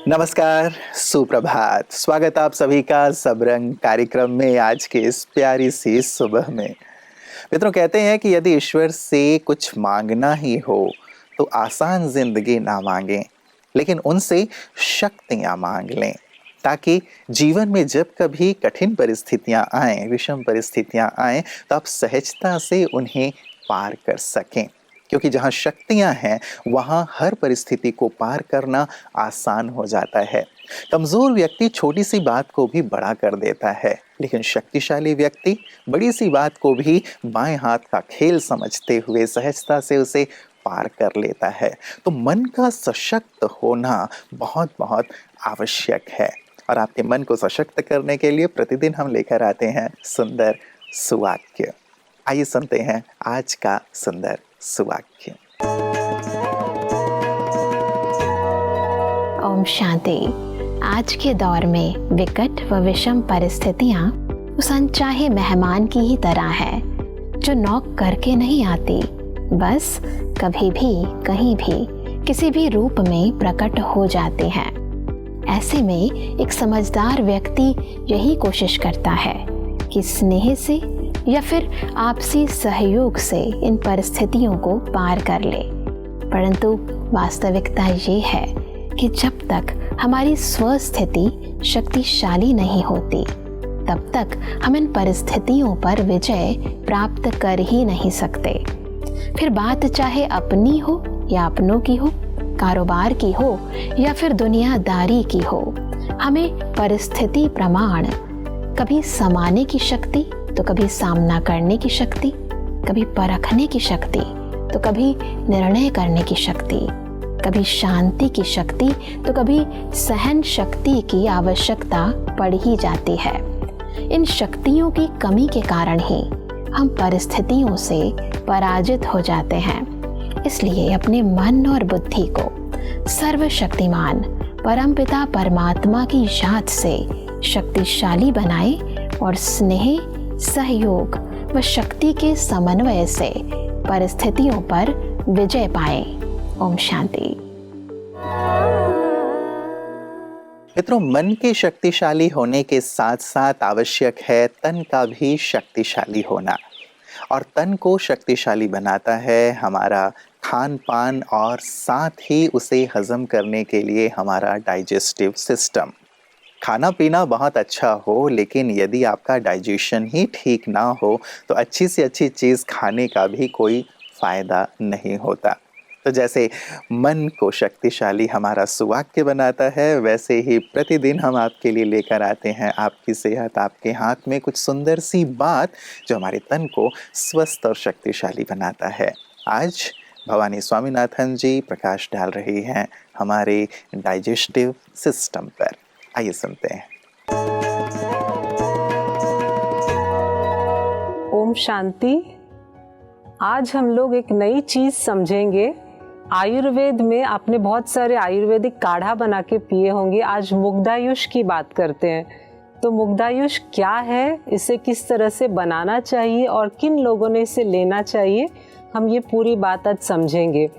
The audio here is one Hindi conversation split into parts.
नमस्कार, सुप्रभात। स्वागत आप सभी का सबरंग कार्यक्रम में आज के इस प्यारी सी सुबह में। मित्रों, कहते हैं कि यदि ईश्वर से कुछ मांगना ही हो तो आसान जिंदगी ना मांगें, लेकिन उनसे शक्तियां मांग लें, ताकि जीवन में जब कभी कठिन परिस्थितियां आएं, विषम परिस्थितियां आएं, तो आप सहजता से उन्हें पार कर सकें। क्योंकि जहाँ शक्तियां हैं वहाँ हर परिस्थिति को पार करना आसान हो जाता है। कमजोर व्यक्ति छोटी सी बात को भी बड़ा कर देता है, लेकिन शक्तिशाली व्यक्ति बड़ी सी बात को भी बाएं हाथ का खेल समझते हुए सहजता से उसे पार कर लेता है। तो मन का सशक्त होना बहुत बहुत आवश्यक है, और आपके मन को सशक्त करने के लिए प्रतिदिन हम लेकर आते हैं सुंदर सुवाक्य। आइए सुनते हैं आज का सुंदर सुवाक्य। ओम शांति। आज के दौर में विकट व विषम परिस्थितियां उस अनचाहे मेहमान की ही तरह है, जो नॉक करके नहीं आती, बस कभी भी कहीं भी किसी भी रूप में प्रकट हो जाते हैं। ऐसे में एक समझदार व्यक्ति यही कोशिश करता है कि स्नेह से या फिर आपसी सहयोग से इन परिस्थितियों को पार कर ले। परंतु वास्तविकता ये है कि जब तक हमारी स्वस्थिति शक्तिशाली नहीं होती, तब तक हम इन परिस्थितियों पर विजय प्राप्त कर ही नहीं सकते। फिर बात चाहे अपनी हो या अपनों की हो, कारोबार की हो या फिर दुनियादारी की हो, हमें परिस्थिति प्रमाण कभी समाने की शक्ति तो कभी सामना करने की शक्ति, कभी परखने की शक्ति तो कभी निर्णय करने की शक्ति, कभी शांति की शक्ति तो कभी सहन शक्ति की आवश्यकता पड़ ही जाती है। इन शक्तियों की कमी के कारण ही हम परिस्थितियों से पराजित हो जाते हैं। इसलिए अपने मन और बुद्धि को सर्वशक्तिमान परमपिता परमात्मा की याद से शक्तिशाली बनाए और स्नेह, सहयोग व शक्ति के समन्वय से परिस्थितियों पर विजय पाए। ओम शांति। मित्रों, मन के शक्तिशाली होने के साथ साथ आवश्यक है तन का भी शक्तिशाली होना, और तन को शक्तिशाली बनाता है हमारा खान पान, और साथ ही उसे हजम करने के लिए हमारा डाइजेस्टिव सिस्टम। खाना पीना बहुत अच्छा हो, लेकिन यदि आपका डाइजेशन ही ठीक ना हो तो अच्छी से अच्छी चीज़ खाने का भी कोई फ़ायदा नहीं होता। तो जैसे मन को शक्तिशाली हमारा सुवाक्य बनाता है, वैसे ही प्रतिदिन हम आपके लिए लेकर आते हैं आपकी सेहत आपके हाथ में, कुछ सुंदर सी बात जो हमारे तन को स्वस्थ और शक्तिशाली बनाता है। आज भवानी स्वामीनाथन जी प्रकाश डाल रही हैं हमारे डाइजेस्टिव सिस्टम पर। आइए सुनते हैं। ओम शांति। आज हम लोग एक नई चीज समझेंगे। आयुर्वेद में आपने बहुत सारे आयुर्वेदिक काढ़ा बना के पिए होंगे। आज मुग्धायुष की बात करते हैं। तो मुग्धायुष क्या है, इसे किस तरह से बनाना चाहिए और किन लोगों ने इसे लेना चाहिए, हम ये पूरी बात आज समझेंगे।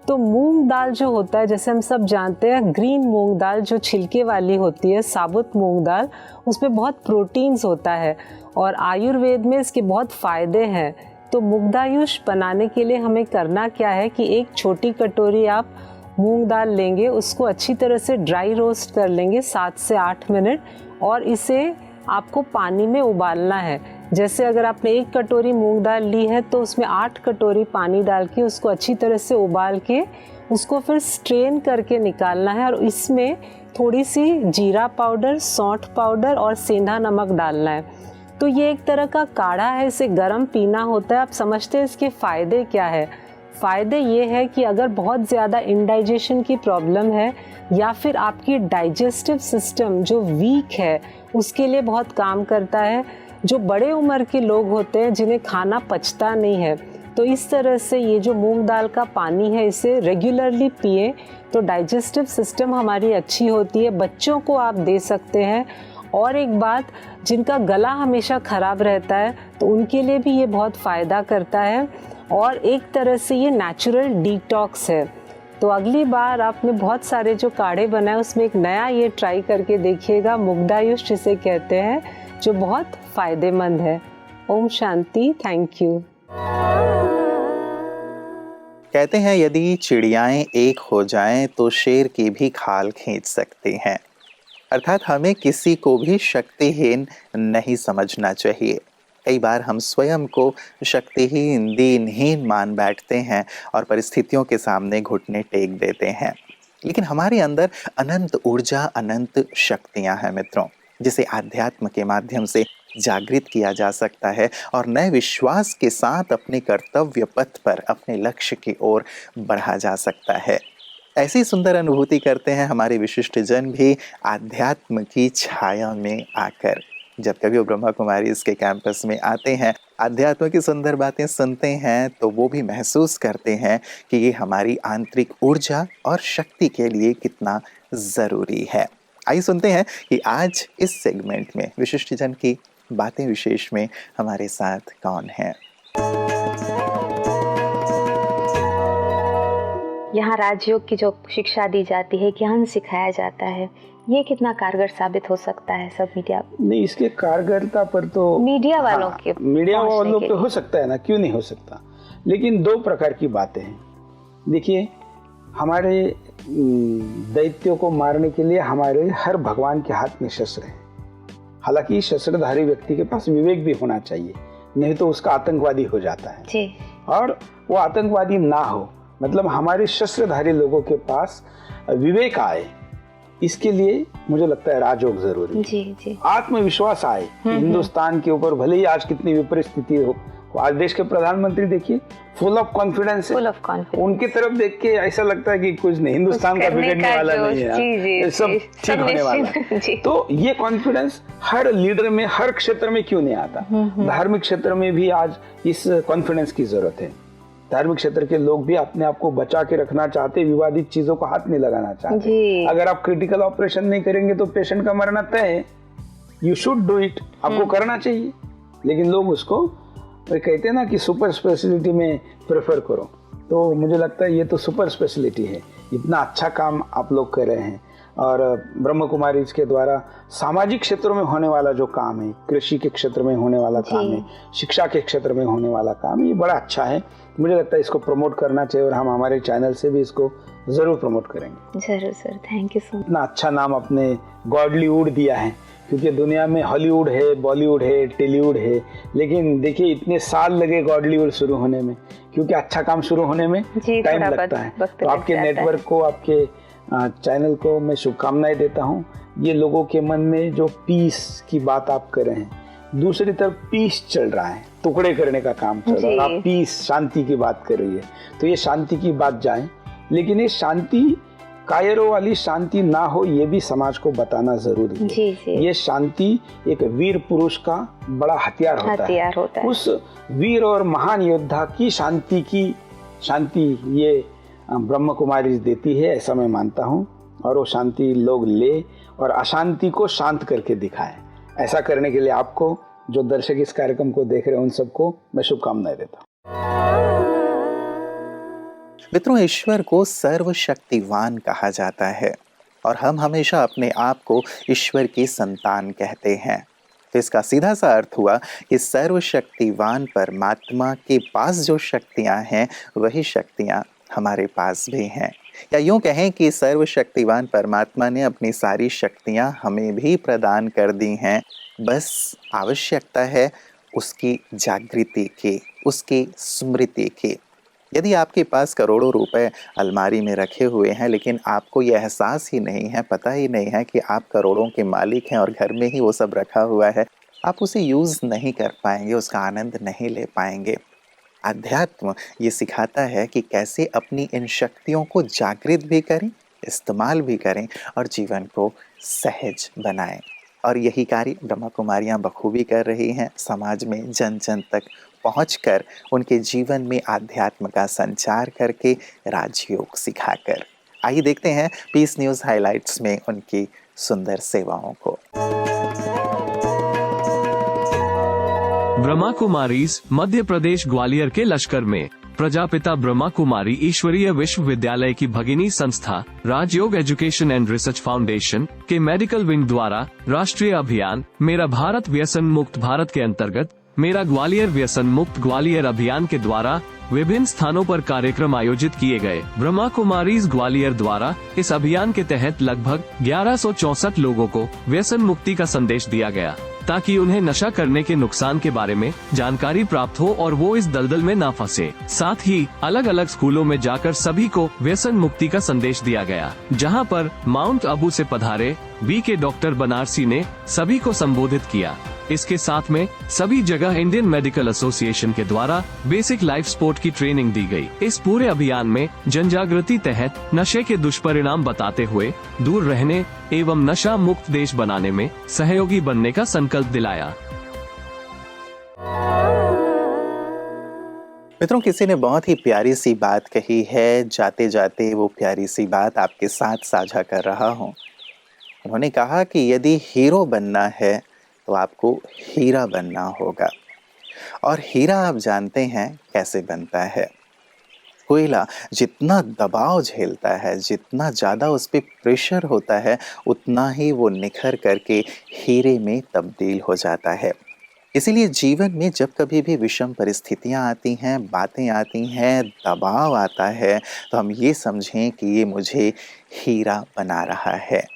तो मूंग दाल जो होता है, जैसे हम सब जानते हैं, ग्रीन मूंग दाल जो छिलके वाली होती है, साबुत मूंग दाल, उसमें बहुत प्रोटीन्स होता है और आयुर्वेद में इसके बहुत फ़ायदे हैं। तो मुग्धायुष बनाने के लिए हमें करना क्या है कि एक छोटी कटोरी आप मूंग दाल लेंगे, उसको अच्छी तरह से ड्राई रोस्ट कर लेंगे 7 से 8 मिनट, और इसे आपको पानी में उबालना है। जैसे अगर आपने 1 कटोरी मूंग दाल ली है तो उसमें 8 कटोरी पानी डाल के उसको अच्छी तरह से उबाल के उसको फिर स्ट्रेन करके निकालना है, और इसमें थोड़ी सी जीरा पाउडर, सौंठ पाउडर और सेंधा नमक डालना है। तो ये एक तरह का काढ़ा है, इसे गर्म पीना होता है। आप समझते हैं इसके फ़ायदे क्या है? फ़ायदे ये है कि अगर बहुत ज़्यादा इंडाइजेशन की प्रॉब्लम है या फिर आपकी डाइजेस्टिव सिस्टम जो वीक है, उसके लिए बहुत काम करता है। जो बड़े उम्र के लोग होते हैं जिन्हें खाना पचता नहीं है, तो इस तरह से ये जो मूंग दाल का पानी है, इसे रेगुलरली पिए तो डाइजेस्टिव सिस्टम हमारी अच्छी होती है। बच्चों को आप दे सकते हैं। और एक बात, जिनका गला हमेशा ख़राब रहता है तो उनके लिए भी ये बहुत फ़ायदा करता है। और एक तरह से ये नेचुरल डिटॉक्स है। तो अगली बार आपने बहुत सारे जो काढ़े बनाए उसमें एक नया ये ट्राई करके देखिएगा, मुग्धायुष जिसे कहते हैं, जो बहुत फायदेमंद है। ओम शांति। Thank you. कहते हैं यदि चिड़ियाएं एक हो जाएं तो शेर की भी खाल खींच सकती हैं। अर्थात हमें किसी को भी शक्तिहीन नहीं समझना चाहिए। कई बार हम स्वयं को शक्तिहीन, दीनहीन मान बैठते हैं और परिस्थितियों के सामने घुटने टेक देते हैं। लेकिन हमारे अंदर अनंत ऊर्जा, अनंत शक्तियां हैं मित्रों, जिसे आध्यात्म के माध्यम से जागृत किया जा सकता है और नए विश्वास के साथ अपने कर्तव्य पथ पर, अपने लक्ष्य की ओर बढ़ा जा सकता है। ऐसी सुंदर अनुभूति करते हैं हमारे विशिष्ट जन भी आध्यात्म की छाया में आकर। जब कभी वो ब्रह्मा कुमारी इसके कैंपस में आते हैं, अध्यात्म की सुंदर बातें सुनते हैं, तो वो भी महसूस करते हैं कि ये हमारी आंतरिक ऊर्जा और शक्ति के लिए कितना ज़रूरी है। आइए सुनते हैं कि आज इस सेगमेंट में विशिष्ट जन की बातें विशेष में हमारे साथ कौन है। यहाँ राजयोग की जो शिक्षा दी जाती है, ज्ञान सिखाया जाता है, ये कितना कारगर साबित हो सकता है सब मीडिया? नहीं, इसके कारगरता पर तो मीडिया वालों के मीडिया वालों पे हो सकता है ना, क्यों नहीं हो सकता। लेकिन दो प्रकार की बातें हैं। देखिए, हमारे दैत्यों को मारने के लिए हमारे हर भगवान के हाथ में शस्त्र है। हालांकि शस्त्रधारी व्यक्ति के पास विवेक भी होना चाहिए, नहीं तो उसका आतंकवादी हो जाता है जी। और वो आतंकवादी ना हो, मतलब हमारे शस्त्रधारी लोगों के पास विवेक आए, इसके लिए मुझे लगता है राजयोग जरूरी है। जी जी। आत्मविश्वास आए हिंदुस्तान के ऊपर, भले ही आज कितनी विपरीत स्थिति हो। आज देश के प्रधानमंत्री देखिए, फुल ऑफ कॉन्फिडेंस है। उनकी तरफ देख के ऐसा लगता है कि कुछ नहीं, हिंदुस्तान का बिगड़ने वाला नहीं है, सब ठीक होने वाला है। तो ये कॉन्फिडेंस हर लीडर में, हर क्षेत्र में क्यों नहीं आता? धार्मिक क्षेत्र में भी आज इस कॉन्फिडेंस की जरूरत है। धार्मिक क्षेत्र के लोग भी अपने आप को बचा के रखना चाहते, विवादित चीजों को हाथ नहीं लगाना चाहते। अगर आप क्रिटिकल ऑपरेशन नहीं करेंगे तो पेशेंट का मरना तय है। यू शुड डू इट, आपको करना चाहिए। लेकिन लोग उसको कहते हैं ना कि सुपर स्पेशलिटी में प्रेफर करो, तो मुझे लगता है ये तो सुपर स्पेशलिटी है। इतना अच्छा काम आप लोग कर रहे हैं और ब्रह्म कुमारी के द्वारा सामाजिक क्षेत्रों में होने वाला जो काम है, कृषि के क्षेत्र में होने वाला काम है, शिक्षा के क्षेत्र में होने वाला काम है, ये बड़ा अच्छा है। मुझे लगता है इसको प्रमोट करना चाहिए और हम हमारे चैनल से भी इसको जरूर प्रमोट करेंगे। जरूर sir, thank you so much. इतना अच्छा नाम अपने गॉडलीवुड दिया है, क्योंकि दुनिया में हॉलीवुड है, बॉलीवुड है, टेलीवुड है, लेकिन देखिए इतने साल लगे गॉडलीवुड शुरू होने में, क्योंकि अच्छा काम शुरू होने में टाइम लगता है। तो आपके नेटवर्क को, आपके चैनल को मैं शुभकामनाएं देता हूँ। ये लोगों के मन में जो पीस की बात आप कर रहे हैं, दूसरी तरफ पीस चल रहा है, टुकड़े करने का काम चल रहा है, आप पीस, शांति की बात कर रही है, तो ये शांति की बात जाए। लेकिन ये शांति कायरों वाली शांति ना हो, ये भी समाज को बताना जरूरी है। जी। ये शांति एक वीर पुरुष का बड़ा हथियार होता है। उस वीर और महान योद्धा की शांति ये ब्रह्म कुमारी देती है, ऐसा मैं मानता हूँ। और वो शांति लोग ले और अशांति को शांत करके दिखाएं। ऐसा करने के लिए आपको, जो दर्शक इस कार्यक्रम को देख रहे हैं, उन सबको मैं शुभकामनाएं देता हूँ। मित्रों, ईश्वर को सर्वशक्तिवान कहा जाता है और हम हमेशा अपने आप को ईश्वर की संतान कहते हैं। तो इसका सीधा सा अर्थ हुआ कि सर्वशक्तिवान परमात्मा के पास जो शक्तियां हैं, वही शक्तियां हमारे पास भी हैं। या यूं कहें कि सर्वशक्तिवान परमात्मा ने अपनी सारी शक्तियां हमें भी प्रदान कर दी हैं। बस आवश्यकता है उसकी जागृति की, उसकी स्मृति की। यदि आपके पास करोड़ों रुपए अलमारी में रखे हुए हैं, लेकिन आपको यह एहसास ही नहीं है, पता ही नहीं है कि आप करोड़ों के मालिक हैं और घर में ही वो सब रखा हुआ है, आप उसे यूज़ नहीं कर पाएंगे, उसका आनंद नहीं ले पाएंगे। अध्यात्म ये सिखाता है कि कैसे अपनी इन शक्तियों को जागृत भी करें, इस्तेमाल भी करें और जीवन को सहज बनाएं। और यही कार्य ब्रह्मा कुमारियाँ बखूबी कर रही हैं, समाज में जन जन तक पहुंचकर उनके जीवन में आध्यात्म का संचार करके, राजयोग सिखाकर। आइए देखते हैं पीस न्यूज़ हाइलाइट्स में उनकी सुंदर सेवाओं को। ब्रह्मा कुमारीज मध्य प्रदेश ग्वालियर के लश्कर में प्रजापिता ब्रह्मा कुमारी ईश्वरीय विश्वविद्यालय की भगिनी संस्था राजयोग एजुकेशन एंड रिसर्च फाउंडेशन के मेडिकल विंग द्वारा राष्ट्रीय अभियान मेरा भारत व्यसन मुक्त भारत के अंतर्गत मेरा ग्वालियर व्यसन मुक्त ग्वालियर अभियान के द्वारा विभिन्न स्थानों पर कार्यक्रम आयोजित किए गए। ब्रह्मा कुमारीज ग्वालियर द्वारा इस अभियान के तहत लगभग 1164 लोगों को व्यसन मुक्ति का संदेश दिया गया, ताकि उन्हें नशा करने के नुकसान के बारे में जानकारी प्राप्त हो और वो इस दलदल में ना फंसे। साथ ही अलग अलग स्कूलों में जाकर सभी को व्यसन मुक्ति का संदेश दिया गया, जहां पर माउंट आबू से पधारे के डॉक्टर बनारसी ने सभी को संबोधित किया। इसके साथ में सभी जगह इंडियन मेडिकल एसोसिएशन के द्वारा बेसिक लाइफ सपोर्ट की ट्रेनिंग दी गई। इस पूरे अभियान में जनजागृति तहत नशे के दुष्परिणाम बताते हुए दूर रहने एवं नशा मुक्त देश बनाने में सहयोगी बनने का संकल्प दिलाया। मित्रों, किसी ने बहुत ही प्यारी सी बात कही है, जाते जाते वो प्यारी सी बात आपके साथ साझा कर रहा हूँ। उन्होंने कहा कि यदि हीरो बनना है तो आपको हीरा बनना होगा। और हीरा आप जानते हैं कैसे बनता है। कोयला जितना दबाव झेलता है, जितना ज़्यादा उस पर प्रेशर होता है, उतना ही वो निखर करके हीरे में तब्दील हो जाता है। इसीलिए जीवन में जब कभी भी विषम परिस्थितियां आती हैं, बातें आती हैं, दबाव आता है, तो हम ये समझें कि ये मुझे हीरा बना रहा है।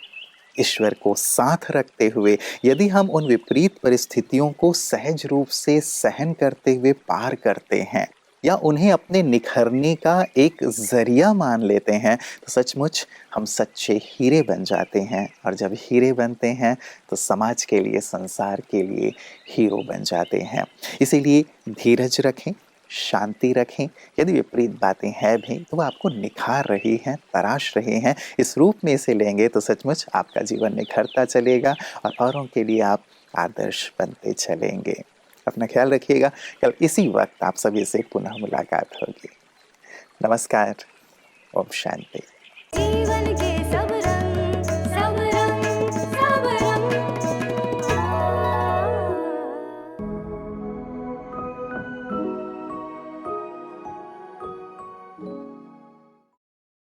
ईश्वर को साथ रखते हुए यदि हम उन विपरीत परिस्थितियों को सहज रूप से सहन करते हुए पार करते हैं या उन्हें अपने निखरने का एक जरिया मान लेते हैं, तो सचमुच हम सच्चे हीरे बन जाते हैं। और जब हीरे बनते हैं तो समाज के लिए, संसार के लिए हीरो बन जाते हैं। इसीलिए धीरज रखें, शांति रखें। यदि विपरीत बातें हैं भी तो वो आपको निखार रही हैं, तराश रहे हैं, इस रूप में इसे लेंगे तो सचमुच आपका जीवन निखरता चलेगा और औरों के लिए आप आदर्श बनते चलेंगे। अपना ख्याल रखिएगा। कल इसी वक्त आप सभी से पुनः मुलाकात होगी। नमस्कार। ओम शांति।